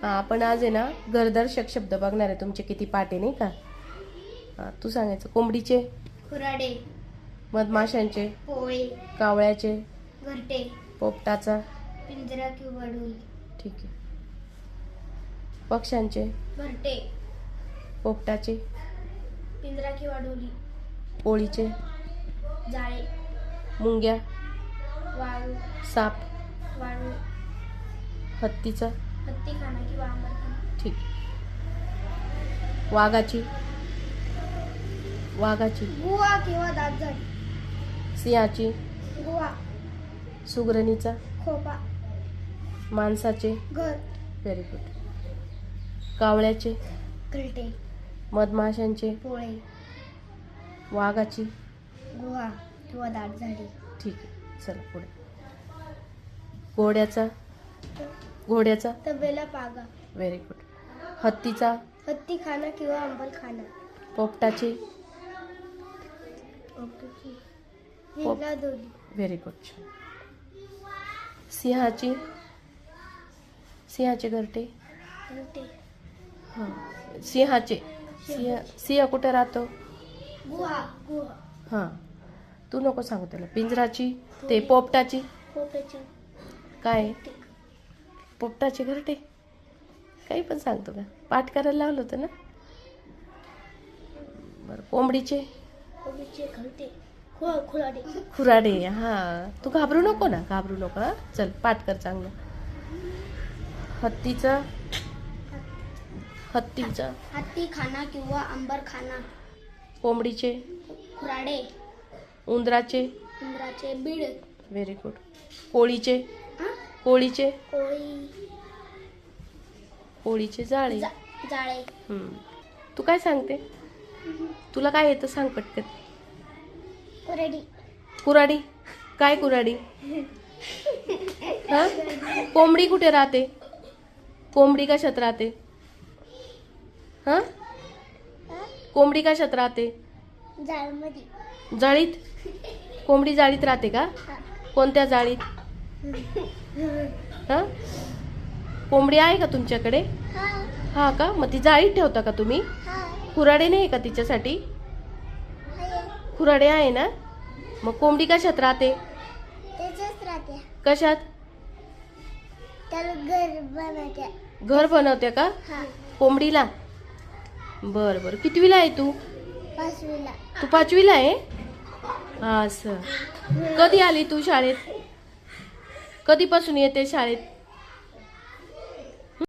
आपण आज आहे ना घरदर्शक शब्द बघणार आहे. तुमचे किती पाठ आहे नाही का. तू सांगायचं. कोंबडीचे, खुराडे, मधमाशांचे, पोळे, कावळ्याचे, घरटे, पोपटाचा. पिंजरा किंवा ढोल. ठीक आहे. पक्ष्यांचे, घरटे, पोपटाचे, पिंजरा किंवा ढोली. कोळीचे, जाळे, मुंग्या, वाळू, साप, वाळू, हत्तीचा. हत्ती खाना किंवा आंबरखाना. ठीक. वाघाची, वाघाची, गुहा किंवा दातझाड. सिंहाची, गुहा, सुगरणीचा, खोपा, माणसाचे. घर. Very good. कावळ्याचे, घरटे, मधमाशांचे, पोळे, वाघाची. गुहा किंवा दाटझाडी. ठीक आहे. चला पुढे. घोड्याचा, घोड्याचा. तबेला, पागा. Very good. हत्तीचा, हत्ती खाना किंवा अंबलखाना. पोपटाची. हिला दोरी. Very good. सिंहाची, सिंहाचे घरटे. घरटे, हां. सिंहाचे, सिंह कुठे राहतो. गुहा, गुहा. हां. तू नको सांगू त्याला. पिंजराची. ते पोपटाची. खोप्याची. काय. पोपटाचे घरटे. काही पण सांगतो का. पाठ करायला लावलं होतं ना. बरं. कोंबडीचे, कोबीचे घरटे. खुराडे. खुराडे. हां. तू घाबरू नको ना. घाबरू नको. हां. चल पाठ कर चांगलं. हत्तीचा, हत्तीचा. हत्ती खाना किंवा अंबरखाना. कोंबडीचे, खुराडे. उंदराचे. इंद्राचे. बीड. Very good. कोळीचे, हा? कोळीचे, कोळी. कोळीचे जाळे. जाळे. तू काय सांगते. तुला काय येतं सांग पटकन. कुराडी. कुराडी. काय कुराडी. हा. कोंबडी कुठे राहते. कोंबडी कशात राहते. हा. कोंबडी कशात राहते. जाळमध्ये. जाळीत. कोंबडी जाळीत राहते का. कोणत्या जाळीत. हा. कोंबडी आहे का तुमच्याकडे. हा का. मग ती जाळीत ठेवता का तुम्ही. खुराडे नाही का तिच्यासाठी. खुराडे आहे ना. मग कोंबडी कशात राहते. त्याच्याच राहते. कशात. त्याला घर बनवते. घर बनवते का कोंबडीला. बर बर. कितवीला आहे तू. पाचवीला. तू 5वीला आहे. असं. कधी आली तू शाळेत. कधीपासून येते शाळेत.